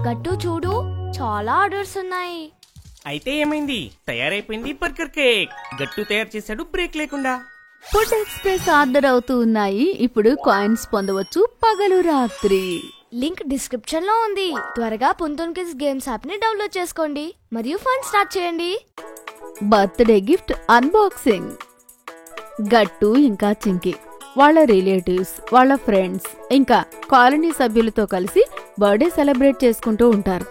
గట్టు చూడు, చాలా ఆర్డర్స్ ఉన్నాయి. అయితే ఏమైంది? తయారైపోయింది బర్గర్ కేక్. గట్టు తయారు చేశాడు బ్రేక్ లేకుండా. ఫుడ్ ఎక్స్ప్రెస్ ఆర్డర్ అవుతూ ఉన్నాయి. ఇప్పుడు కాయిన్స్ పొందవచ్చు పగలు రాత్రి. లింక్ డిస్క్రిప్షన్ లో ఉంది. త్వరగా పుంతోన్ కిడ్స్ గేమ్స్ యాప్ ని డౌన్లోడ్ చేసుకోండి మరియు ఫన్ స్టార్ట్ చేయండి. Birthday gift unboxing. గట్టు ఇంకా చింకి వాళ్ళ రిలేటివ్స్, వాళ్ళ ఫ్రెండ్స్ ఇంకా కాలనీ సభ్యులతో కలిసి బర్త్డే సెలబ్రేట్ చేసుకుంటూ ఉంటారు.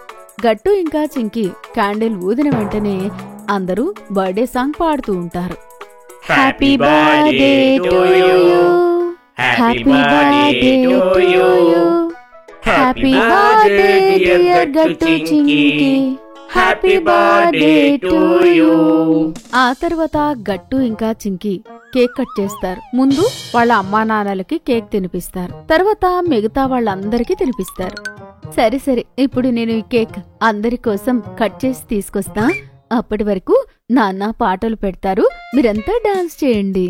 గట్టు ఇంకా చింకి క్యాండిల్ ఊదిన వెంటనే అందరూ బర్త్డే సాంగ్ పాడుతూ ఉంటారు. Happy birthday to you, happy birthday to you, happy birthday dear గట్టు చింకి, హ్యాపీ బర్త్డే టు యు. ఆ తర్వాత గట్టు ఇంకా చింకి కేక్ కట్ చేస్తారు. ముందు వాళ్ళ అమ్మా నాన్నలకి కేక్ తినిపిస్తారు. తర్వాత మిగతా వాళ్ళందరికీ తినిపిస్తారు. సరే సరే, ఇప్పుడు నేను ఈ కేక్ అందరి కోసం కట్ చేసి తీసుకొస్తా. అప్పటి వరకు నాన్న పాటలు పెడతారు, మీరంతా డాన్స్ చేయండి.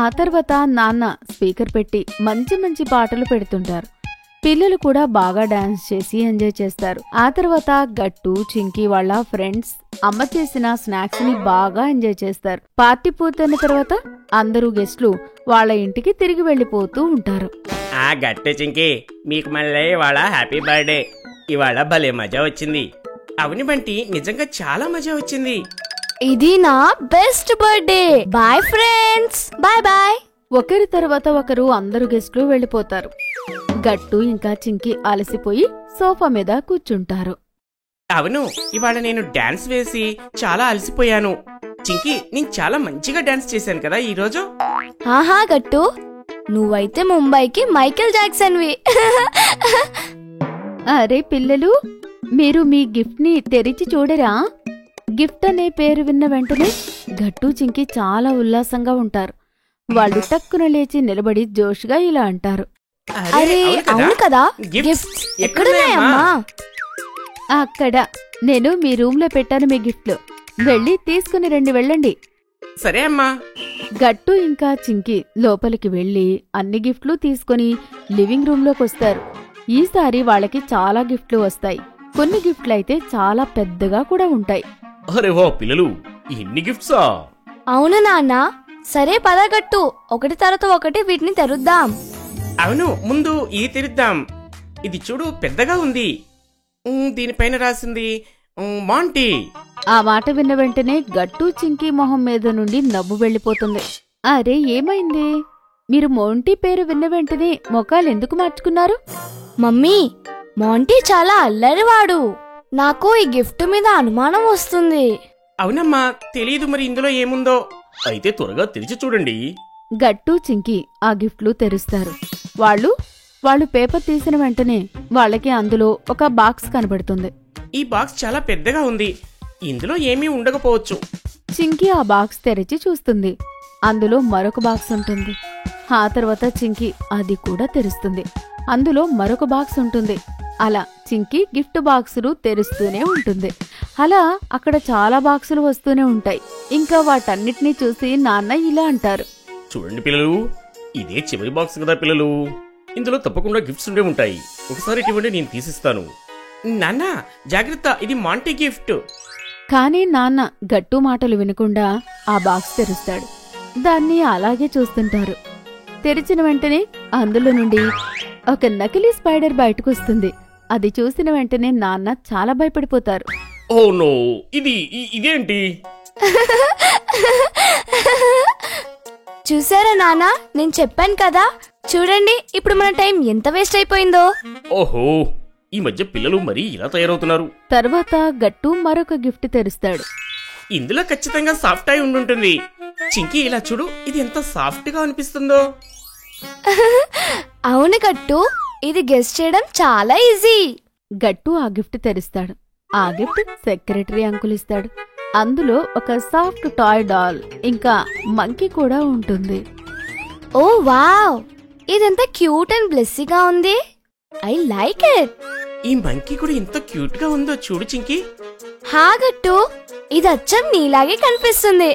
ఆ తర్వాత నాన్న స్పీకర్ పెట్టి మంచి మంచి పాటలు పెడుతుంటారు. పిల్లలు కూడా బాగా డాన్స్ చేసి ఎంజాయ్ చేస్తారు. ఆ తర్వాత గట్టు చింకి వాళ్ళ ఫ్రెండ్స్ అమ్మ చేసిన స్నాక్స్ ని బాగా ఎంజాయ్ చేస్తారు. పార్టీ పూర్తయిన తర్వాత అందరూ గెస్ట్లు వాళ్ళ ఇంటికి తిరిగి వెళ్లిపోతూ ఉంటారు. ఆ గట్టు చింకి, మీకు మళ్ళీ ఇవాళ హ్యాపీ బర్త్డే. ఇవాళ భలే మజా వచ్చింది. అవుని బంటి, నిజంగా చాలా మజా వచ్చింది. ఇది నా best birthday. Bye friends, bye bye. ఒకరి తర్వాత ఒకరు అందరూ గెస్ట్లు వెళ్లిపోతారు. గట్టు ఇంకా చింకి అలసిపోయి సోఫా మీద కూర్చుంటారు. అవును, ఇవాళ నేను డాన్స్ వేసి చాలా అలసిపోయాను. చింకి, నేను చాలా మంచిగా డాన్స్ చేశాను కదా ఈరోజు. ఆహా గట్టు, నువ్వైతే ముంబైకి మైకేల్ జాక్సన్వి. అరే పిల్లలు, మీరు మీ గిఫ్ట్ ని తెరిచి చూడరా? గిఫ్ట్ అనే పేరు విన్న వెంటనే గట్టు చింకి చాలా ఉల్లాసంగా ఉంటారు. వాళ్ళు టక్కున లేచి నిలబడి జోష్గా ఇలా అంటారు, అరే అవును కదా, గిఫ్ట్స్ ఎక్కడున్నాయమ్మా? అక్కడ నేను మీ రూమ్ లో పెట్టాను మీ గిఫ్ట్లు, వెళ్ళి తీసుకుని వెళ్ళండి. సరే అమ్మా. గట్టు ఇంకా చింకి లోపలికి వెళ్లి అన్ని గిఫ్ట్లు తీసుకుని లివింగ్ రూమ్ లోకి వస్తారు. ఈసారి వాళ్ళకి చాలా గిఫ్ట్లు వస్తాయి. కొన్ని గిఫ్ట్లయితే చాలా పెద్దగా కూడా ఉంటాయి. అరే వా పిల్లలు, ఇన్ని గిఫ్ట్సా? అవును నాన్న. సరే పద గట్టు, ఒకటి తర్వాత ఒకటి వీటిని తెరుద్దాం. అవును, ముందు ఇది తెరుద్దాం. ఇది చూడు, పెద్దగా ఉంది. దీనిపైన రాసింది మాంటీ. ఆ మాట విన్న వెంటనే గట్టు చింకి మొహం మీద నుండి నవ్వు వెళ్లిపోతుంది. అరే ఏమైంది? మీరు మోంటీ పేరు విన్న వెంటనే మొఖాలెందుకు మార్చుకున్నారు? మమ్మీ, మోంటీ చాలా అల్లరివాడు. నాకు ఈ గిఫ్ట్ మీద అనుమానం వస్తుంది. అవునమ్మా, తెలీదు మరి ఇందులో ఏముందో. అయితే త్వరగా తెరిచి చూడండి. గట్టు చింకి ఆ గిఫ్ట్లు తెరుస్తారు. వాళ్ళు పేపర్ తీసిన వెంటనే వాళ్ళకి అందులో ఒక బాక్స్ కనబడుతుంది. ఈ బాక్స్ చాలా పెద్దగా ఉంది. ఇందులో ఏమీ ఉండకపోవచ్చు. చింకి ఆ బాక్స్ తెరిచి చూస్తుంది. అందులో మరొక బాక్స్ ఉంటుంది. ఆ తర్వాత చింకి అది కూడా తెరుస్తుంది. అందులో మరొక బాక్స్ ఉంటుంది. అలా చింకి గిఫ్ట్ బాక్సులు తెరుస్తూనే ఉంటుంది. అలా అక్కడ చాలా బాక్సులు వస్తూనే ఉంటాయి. ఇంకా వాటన్నిటినీ చూసి నాన్న ఇలా అంటారు, చూడండి పిల్లలు, ఇదే చివరి బాక్స్ కదా పిల్లలు. ఇందులో తప్పకుండా గిఫ్ట్స్ ఉండే ఉంటాయి. ఒకసారి ఇటువంటి నేను తీసిస్తాను. నాన్న జాగ్రత్త, ఇది మాంటీ గిఫ్ట్. కానీ నాన్న గట్టు మాటలు వినకుండా ఆ బాక్స్ తెరుస్తాడు. దాన్ని అలాగే చూస్తుంటారు. తెరిచిన వెంటనే అందులో నుండి ఒక నకిలీ స్పైడర్ బయటకు వస్తుంది. అది చూసిన వెంటనే నాన్న చాలా భయపడిపోతారు. ఓ నో, ఇదేంటి? చూసారా నాన్న, నేను చెప్పాను కదా. చూడండి ఇప్పుడు మన టైం ఎంత వేస్ట్ అయిపోయిందో. ఓహో, ఈ మధ్య పిల్లలు మరీ ఇలా తయారవుతున్నారు. తర్వాత గట్టు మరొక గిఫ్ట్ తెరుస్తాడు. ఇందులో ఖచ్చితంగా సాఫ్ట్ అయి ఉండుంటుంది. చింకి ఇలా చూడు, ఇది ఎంత సాఫ్ట్ గా అనిపిస్తుందో. అవును గట్టు, ఇది గెస్ చేయడం చాలా ఈజీ. గట్టు ఆ గిఫ్ట్ తెరుస్తాడు. ఆ గిఫ్ట్ సెక్రటరీ అంకుల్ ఇస్తాడు. అందులో ఒక సాఫ్ట్ టాయ్ డాల్ ఇంకా మంకీ కూడా ఉంటుంది. ఓ వావ్, ఇదెంత క్యూట్ అండ్ బ్లెస్సీగా ఉంది. I like it. ఈ మంకీ కూడా ఎంత క్యూట్ గా ఉందో చూడు చింకి. హా గట్టు, ఇది అచ్చం నీలాగే కనిపిస్తుంది.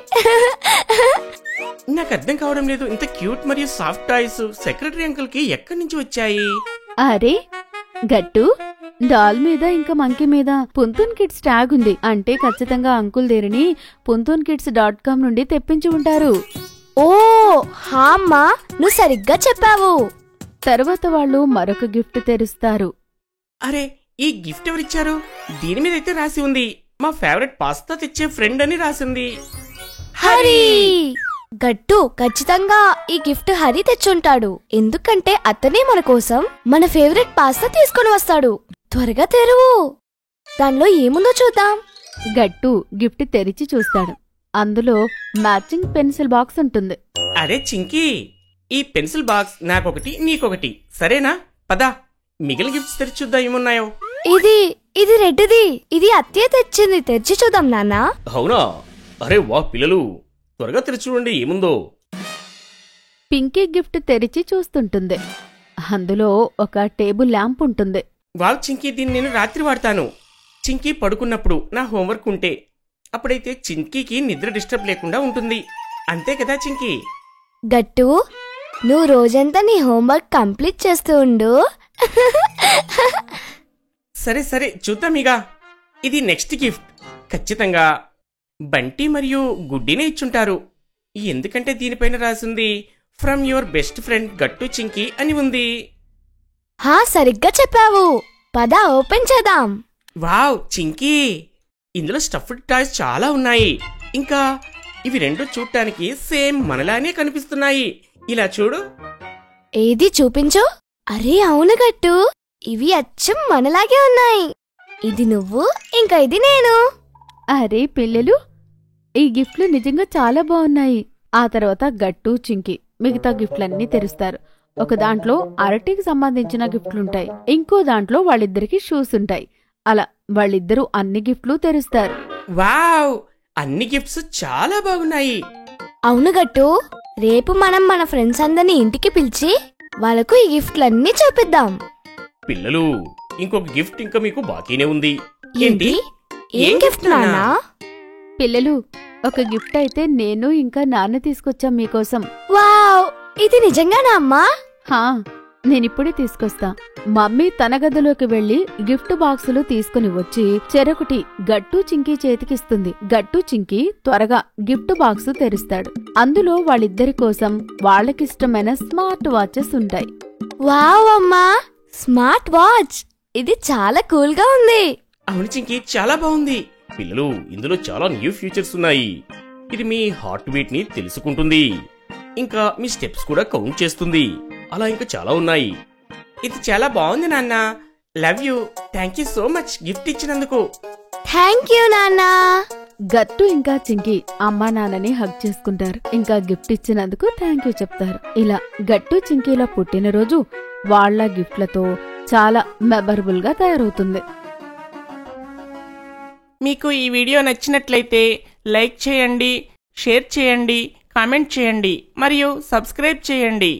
నాకు అర్థం కావడం లేదు, ఇంత క్యూట్ మరియు సాఫ్ట్ టాయ్స్ సెక్రటరీ అంకుల్ కి ఎక్కడి నుంచి వచ్చాయి? అరే గట్టు డాల్ మీద ఇంకా మంకీ మీద పుంతూన్ కిడ్స్ ట్యాగ్ ఉంది. అంటే ఖచ్చితంగా అంకుల్ దీనిని punthoonkids.com నుండి తెప్పించి ఉంటారు. ఓ హా అమ్మా, నువ్వు సరిగ్గా చెప్పావు. తర్వాత వాళ్ళు మరొక గిఫ్ట్ తెరుస్తారు. అరే, ఈ గిఫ్ట్ ఎవరిచ్చారు? దీని మీద అయితే రాసి ఉంది, మా ఫేవరెట్ పాస్తా తెచ్చే ఫ్రెండ్ అని రాసింది. హరి! గట్టు, ఖచ్చితంగా ఈ గిఫ్ట్ హరి తెచ్చుంటాడు. ఎందుకంటే అతనే మన కోసం మన ఫేవరెట్ పాస్తా తీసుకొని వస్తాడు. త్వరగా తెరువు, దానిలో ఏముందో చూద్దాం. గట్టు గిఫ్ట్ తెరిచి చూస్తాడు. అందులో మ్యాచింగ్ పెన్సిల్ బాక్స్ ఉంటుంది. అరే చింకీ, ఈ పెన్సిల్ బాక్స్ నాకొకటి నీకొకటి, సరేనా? పదా, మిగిలిన గిఫ్ట్స్ తెరిచి చూద్దాం ఏమున్నాయో. ఇది రెడ్డిది. ఇది అత్తయ్య తెచ్చింది. తెరిచి చూద్దాం నాన్న. అవునా? అరే వా పిల్లలు, త్వరగా తెరిచి చూడండి ఏముందో. పింకీ గిఫ్ట్ తెరిచి చూస్తుంటుంది. అందులో ఒక టేబుల్ ల్యాంప్ ఉంటుంది. వావ్ చింకీ, దీన్ని నేను రాత్రి వాడతాను. చింకీ పడుకున్నప్పుడు నా హోంవర్క్ ఉంటే, అప్పుడైతే చింకీకి నిద్ర డిస్టర్బ్ లేకుండా ఉంటుంది. అంతే కదా చింకీ? గట్టు, నువ్వు రోజంతా నీ హోంవర్క్ కంప్లీట్ చేస్తూ ఉండు. సరే సరే, చూద్దామిగా. ఇది నెక్స్ట్ గిఫ్ట్. ఖచ్చితంగా బంటి మరియు గుడ్డినే ఇచ్చుంటారు. ఎందుకంటే దీనిపైన రాసింది ఫ్రమ్ యువర్ బెస్ట్ ఫ్రెండ్ గట్టు చింకీ అని ఉంది. హా, సరిగ్గా చెప్పావు. పద ఓపెన్ చేద్దాం. వావ్ చింకీ, ఇందులో స్టఫ్డ్ టాయ్స్ చాలా ఉన్నాయి. ఇంకా ఇవి రెండు చూడటానికి సేమ్ మనలానే కనిపిస్తున్నాయి. ఇలా చూడు. ఏది చూపించు. అరే అవును గట్టు, ఇవి అచ్చం మనలాగే ఉన్నాయి. ఇది నువ్వు, ఇంకా ఇది నేను. అరే పిల్లలు, ఈ గిఫ్ట్లు నిజంగా చాలా బాగున్నాయి. ఆ తర్వాత గట్టు చింకి మిగతా గిఫ్ట్లన్నీ తెరుస్తారు. ఒక దాంట్లో అరటికి సంబంధించిన గిఫ్ట్లుంటాయి. ఇంకో దాంట్లో వాళ్ళిద్దరికి షూస్ ఉంటాయి. అలా వాళ్ళిద్దరూ అన్ని గిఫ్ట్లు తెరుస్తారు. వావ్, అన్ని గిఫ్ట్స్ చాలా బాగున్నాయి. అవును గట్టు, రేపు మనం మన ఫ్రెండ్స్ అందరినీ ఇంటికి పిలిచి వాళ్ళకు ఈ గిఫ్ట్లన్నీ చూపిద్దాం. పిల్లలు, ఇంకొక గిఫ్ట్ ఇంకా మీకు బాకీనే ఉంది. ఏంటి? ఏం గిఫ్ట్ నాన్నా? పిల్లలు, ఒక గిఫ్ట్ అయితే నేను ఇంకా నాన్న తీసుకొచ్చాం మీకోసం. వావ్, ఇది నిజంగానా అమ్మా? హా, నేనిప్పుడే తీసుకొస్తా. మమ్మీ తన గదిలోకి వెళ్లి గిఫ్ట్ బాక్సులు తీసుకుని వచ్చి చెరొకటి గట్టు చింకీ చేతికిస్తుంది. గట్టు చింకీ త్వరగా గిఫ్ట్ బాక్సు తెరుస్తాడు. అందులో వాళ్ళిద్దరి కోసం వాళ్ళకిష్టమైన స్మార్ట్ వాచెస్ ఉంటాయి. వావ్ అమ్మా, స్మార్ట్ వాచ్! ఇది చాలా కూల్ గా ఉంది. అవును చింకీ, చాలా బాగుంది. పిల్లలు, ఇందులో చాలా న్యూ ఫీచర్స్ ఉన్నాయి. ఇది మీ హార్ట్ బీట్ ని తెలుసుకుంటుంది, ఇంకా మీ స్టెప్స్ కూడా కౌంట్ చేస్తుంది. అలా ఇంకా చాలా ఉన్నాయి. ఇది చాలా బాగుంది నాన్న. Love you. Thank you so much gift ఇచ్చినందుకు. థ్యాంక్ యూ నాన్నా. గట్టు ఇంకా చింకి అమ్మా నాన్నని హగ్ చేసుకుంటారు. ఇంకా గిఫ్ట్ ఇచ్చినందుకు థ్యాంక్ యూ చెప్తారు. ఇలా గట్టు చింకీల పుట్టినరోజు వాళ్ళ గిఫ్ట్లతో చాలా మెమరబుల్ గా తయారవుతుంది. మీకు ఈ వీడియో నచ్చినట్లయితే లైక్ చేయండి, షేర్ చేయండి, కామెంట్ చేయండి మరియు సబ్స్క్రైబ్ చేయండి.